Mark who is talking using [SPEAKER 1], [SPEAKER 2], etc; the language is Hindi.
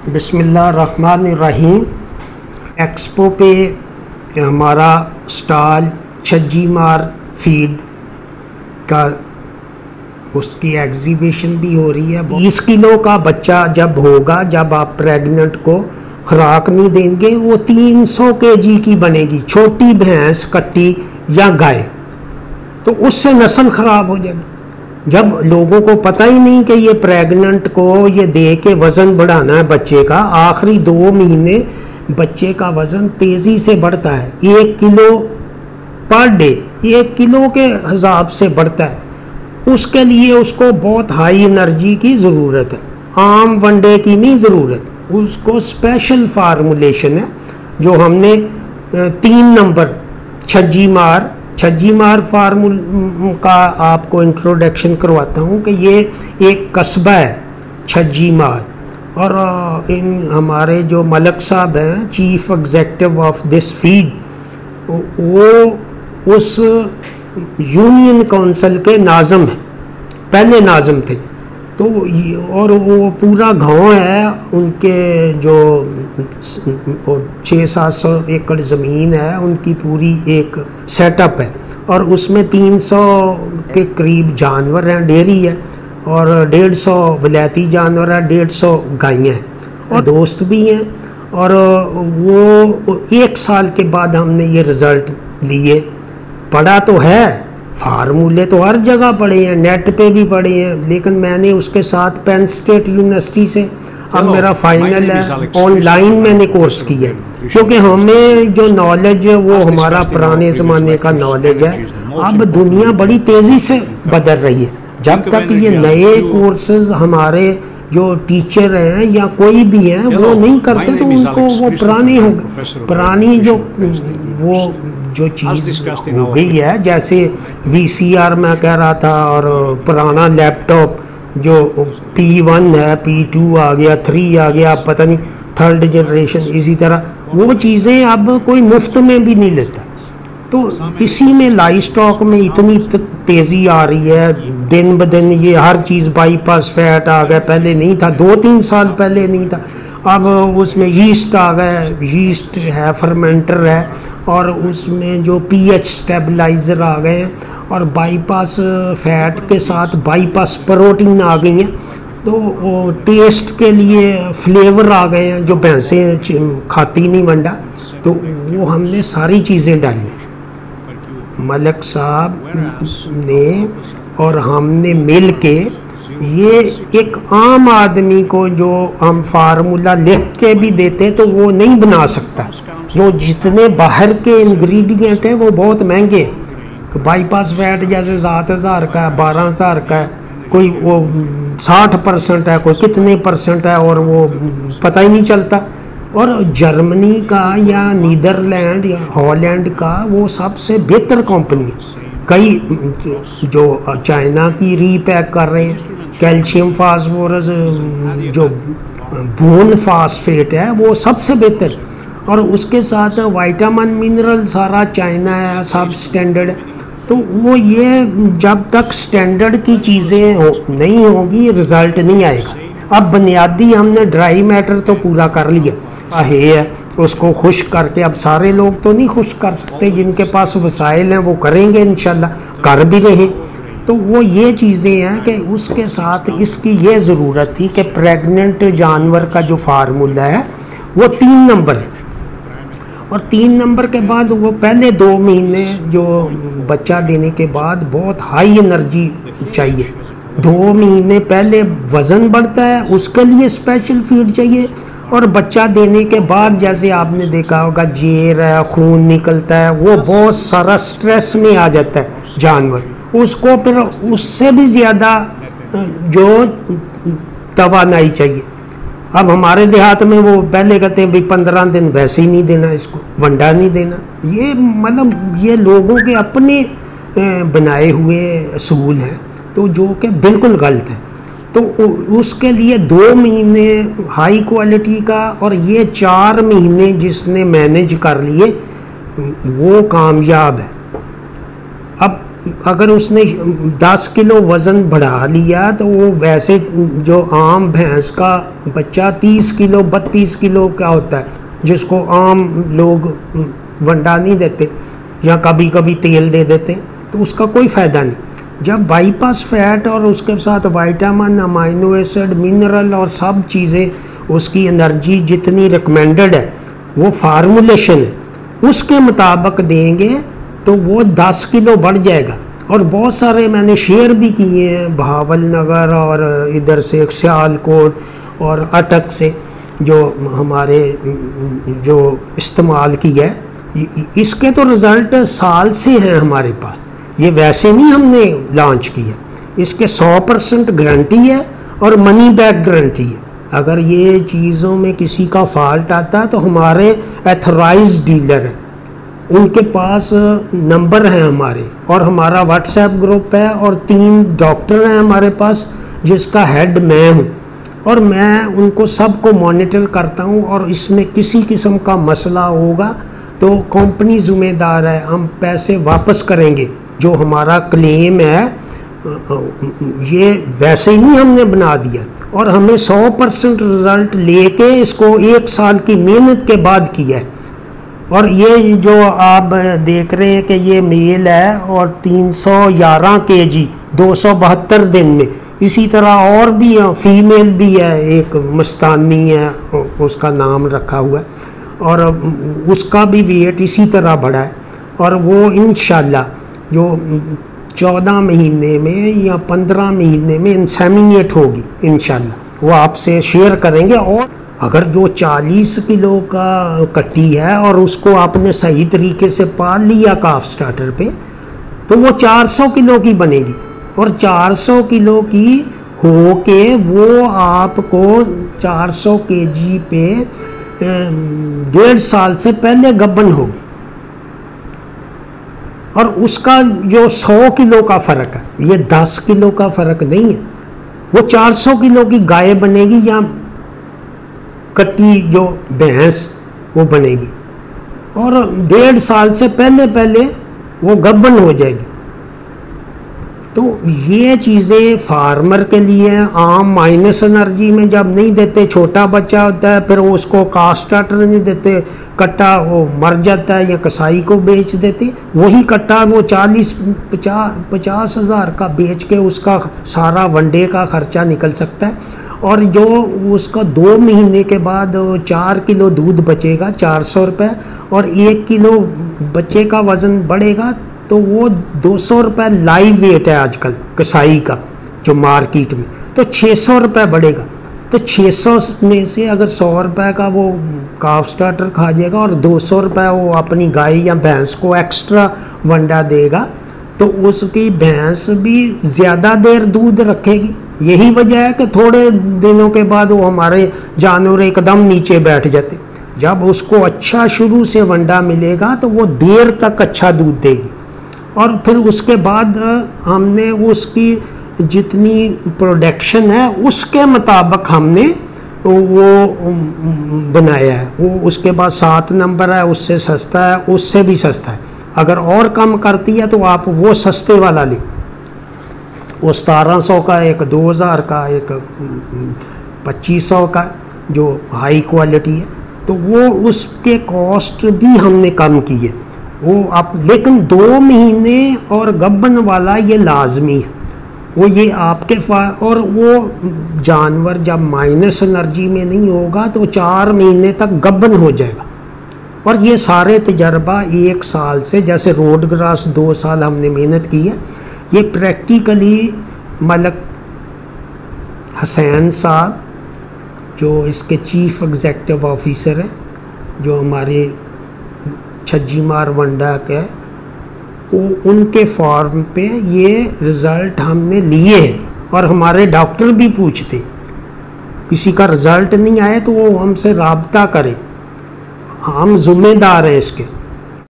[SPEAKER 1] बिस्मिल्लाहिर्रहमानिर्रहीम। एक्सपो पे हमारा स्टॉल छज्जी मार फीड का उसकी एग्जीबिशन भी हो रही है। 20 किलो का बच्चा जब होगा, जब आप प्रेग्नेंट को खुराक नहीं देंगे, वो 300 केजी की बनेगी। छोटी भैंस कट्टी या गाय, तो उससे नस्ल ख़राब हो जाएगी। जब लोगों को पता ही नहीं कि ये प्रेग्नेंट को ये दे के वज़न बढ़ाना है बच्चे का, आखिरी 2 महीने बच्चे का वज़न तेज़ी से बढ़ता है। 1 किलो पर डे 1 किलो के हिसाब से बढ़ता है। उसके लिए उसको बहुत हाई एनर्जी की ज़रूरत है, आम वनडे की नहीं ज़रूरत। उसको स्पेशल फार्मूलेशन है जो हमने 3 नंबर छज्जी मार फार्मूल का आपको इंट्रोडक्शन करवाता हूँ कि ये एक कस्बा है छज्जी मार। और इन हमारे जो मलक साहब हैं, chief executive of this feed, वो उस यूनियन काउंसिल के नाज़म हैं, पहले नाज़म थे। तो और वो पूरा गांव है, उनके जो 600-700 एकड़ ज़मीन है, उनकी पूरी एक सेटअप है। और उसमें 300 के करीब जानवर हैं, डेयरी है, और 150 विलायती जानवर है, 150 गायें हैं, और दोस्त भी हैं। और वो 1 साल के बाद हमने ये रिज़ल्ट लिए। पढ़ा तो है, फार्मूले तो हर जगह पढ़े हैं, नेट पे भी पढ़े हैं, लेकिन मैंने उसके साथ पेन स्टेट यूनिवर्सिटी से अब मेरा फाइनल है, ऑनलाइन मैंने कोर्स किया है। क्योंकि हमें जो नॉलेज है वो हमारा पुराने ज़माने का नॉलेज है। अब दुनिया बड़ी तेज़ी से बदल रही है। जब तक ये नए कोर्सेज हमारे जो टीचर हैं या कोई भी हैं वो नहीं करते, तो उनको वो पुराने हो गए। पुरानी जो चीज़ हो गई है, जैसे VCR मैं कह रहा था, और पुराना लैपटॉप जो P1 है, P2 आ गया, 3 आ गया, पता नहीं 3rd जनरेशन, इसी तरह वो चीज़ें अब कोई मुफ्त में भी नहीं लेता। तो इसी में लाइफ स्टॉक में इतनी तेज़ी आ रही है दिन ब दिन। ये हर चीज़ बाईपास फैट आ गया, पहले नहीं था, 2-3 साल पहले नहीं था। अब उसमें यीस्ट आ गया, यीस्ट है, फर्मेंटर है, और उसमें जो pH स्टेबलाइज़र आ गए हैं, और बाईपास फैट के साथ बाईपास प्रोटीन आ गई हैं। तो वो टेस्ट के लिए फ्लेवर आ गए हैं जो भैंसें खाती नहीं वंडा, तो वो हमने सारी चीज़ें डाली। मलक साहब ने और हमने मिल के ये एक आम आदमी को जो हम फार्मूला लिख के भी देते तो वो नहीं बना सकता। जो जितने बाहर के इंग्रेडिएंट हैं वो बहुत महंगे। बाईपास फैट जैसे 7,000 का है, 12,000 का है, कोई वो 60% है, कोई कितने % है, और वो पता ही नहीं चलता। और जर्मनी का या नीदरलैंड या हॉलैंड का वो सबसे बेहतर कंपनी, कई जो चाइना की रीपैक कर रहे हैं, कैल्शियम फास्फोरस, जो बोन फास्फेट है वो सबसे बेहतर, और उसके साथ विटामिन मिनरल सारा चाइना है, सब स्टैंडर्ड है। तो वो ये जब तक स्टैंडर्ड की चीज़ें नहीं होगी रिज़ल्ट नहीं आएगा। अब बुनियादी हमने ड्राई मैटर तो पूरा कर लिया है, उसको खुश करके, अब सारे लोग तो नहीं खुश कर सकते, जिनके पास वसाइल हैं वो करेंगे, इंशाल्लाह कर भी रहे। तो वो ये चीज़ें हैं कि उसके साथ इसकी ये ज़रूरत थी कि प्रेग्नेंट जानवर का जो फार्मूला है वो 3 नंबर है, और 3 नंबर के बाद वो पहले 2 महीने जो बच्चा देने के बाद बहुत हाई एनर्जी चाहिए। 2 महीने पहले वज़न बढ़ता है, उसके लिए स्पेशल फीड चाहिए। और बच्चा देने के बाद जैसे आपने देखा होगा जेर है, खून निकलता है, वो बहुत सारा स्ट्रेस में आ जाता है जानवर, उसको फिर उससे भी ज़्यादा जो तवानाई चाहिए। अब हमारे देहात में वो पहले कहते हैं भाई 15 दिन वैसे ही नहीं देना, इसको वंडा नहीं देना। ये मतलब ये लोगों के अपने बनाए हुए असूल हैं, तो जो कि बिल्कुल गलत है। तो उसके लिए 2 महीने हाई क्वालिटी का, और ये 4 महीने जिसने मैनेज कर लिए वो कामयाब है। अब अगर उसने 10 किलो वज़न बढ़ा लिया तो वो वैसे जो आम भैंस का बच्चा 30 किलो 32 किलो का होता है, जिसको आम लोग वंडा नहीं देते या कभी कभी तेल दे देते, तो उसका कोई फ़ायदा नहीं। जब बाईपास फैट और उसके साथ विटामिन, अमाइनो एसिड, मिनरल और सब चीज़ें, उसकी एनर्जी जितनी रिकमेंडेड है, वो फार्मूलेशन है, उसके मुताबिक देंगे तो वो 10 किलो बढ़ जाएगा। और बहुत सारे मैंने शेयर भी किए हैं भावल नगर और इधर से सियालकोट और अटक से, जो हमारे जो इस्तेमाल किया है, इसके तो रिज़ल्ट साल से हैं हमारे पास, ये वैसे नहीं हमने लॉन्च किया। इसके 100% गारंटी है और मनी बैक गारंटी है। अगर ये चीज़ों में किसी का फॉल्ट आता है तो हमारे एथोराइज्ड डीलर हैं, उनके पास नंबर हैं हमारे, और हमारा व्हाट्सएप ग्रुप है, और 3 डॉक्टर हैं हमारे पास जिसका हेड मैं हूँ, और मैं उनको सबको मॉनिटर करता हूँ। और इसमें किसी किस्म का मसला होगा तो कंपनी ज़िम्मेदार है, हम पैसे वापस करेंगे। जो हमारा क्लेम है ये वैसे ही नहीं हमने बना दिया, और हमें 100% रिज़ल्ट लेके इसको 1 साल की मेहनत के बाद किया है। और ये जो आप देख रहे हैं कि ये मेल है और 311 kg 272 दिन में, इसी तरह और भी फीमेल भी है, एक मस्तानी है उसका नाम रखा हुआ है, और उसका भी वेट इसी तरह बढ़ा है। और वो इंशाल्लाह जो 14 महीने में या 15 महीने में इंसेमिनेट होगी इंशाल्लाह, वो आपसे शेयर करेंगे। और अगर जो 40 किलो का कट्टी है और उसको आपने सही तरीके से पाल लिया काफ स्टार्टर पे, तो वो 400 किलो की बनेगी, और 400 किलो की हो के वो आपको 400 kg पे 1.5 साल से पहले गब्बन होगी। और उसका जो 100 किलो का फ़र्क है, ये 10 किलो का फ़र्क नहीं है, वो 400 किलो की गाय बनेगी या कट्टी जो भैंस वो बनेगी, और 1.5 साल से पहले वो गब्बन हो जाएगी। तो ये चीज़ें फार्मर के लिए हैं। आम माइनस एनर्जी में जब नहीं देते, छोटा बच्चा होता है, फिर वो उसको काफ स्टार्टर नहीं देते, कट्टा वो मर जाता है या कसाई को बेच देते, वही कट्टा वो 40-50 हज़ार का बेच के उसका सारा वनडे का ख़र्चा निकल सकता है। और जो उसका 2 महीने के बाद 4 किलो दूध बचेगा 400 रुपये, और 1 किलो बच्चे का वज़न बढ़ेगा तो वो 200 रुपये लाइव वेट है आजकल कसाई का जो मार्केट में, तो 600 रुपये बढ़ेगा। तो 600 में से अगर 100 रुपये का वो काफ स्टार्टर खा जाएगा और 200 रुपये वो अपनी गाय या भैंस को एक्स्ट्रा वंडा देगा, तो उसकी भैंस भी ज़्यादा देर दूध रखेगी। यही वजह है कि थोड़े दिनों के बाद वो हमारे जानवर एकदम नीचे बैठ जाते। जब उसको अच्छा शुरू से वंडा मिलेगा तो वो देर तक अच्छा दूध देगी, और फिर उसके बाद हमने उसकी जितनी प्रोडक्शन है उसके मुताबिक हमने वो बनाया है। वो उसके बाद 7 नंबर है, उससे सस्ता है, उससे भी सस्ता है। अगर और कम करती है तो आप वो सस्ते वाला लें, वो 1700 का, एक 2000 का, एक 2500 का, जो हाई क्वालिटी है, तो वो उसके कॉस्ट भी हमने कम की है वो आप। लेकिन 2 महीने और गब्बन वाला ये लाजमी है, वो ये आपके और वो जानवर जब माइनस एनर्जी में नहीं होगा तो 4 महीने तक गब्बन हो जाएगा। और ये सारे तजर्बा 1 साल से, जैसे रोड ग्रास 2 साल हमने मेहनत की है, ये प्रैक्टिकली मलक हसैन साहब जो इसके चीफ एग्जेक्टिव ऑफिसर हैं, जो हमारे छज्जीमार वंडा के, वो उनके फॉर्म पे ये रिज़ल्ट हमने लिए हैं। और हमारे डॉक्टर भी पूछते, किसी का रिज़ल्ट नहीं आया तो वो हमसे राब्ता करे, हम ज़िम्मेदार हैं इसके।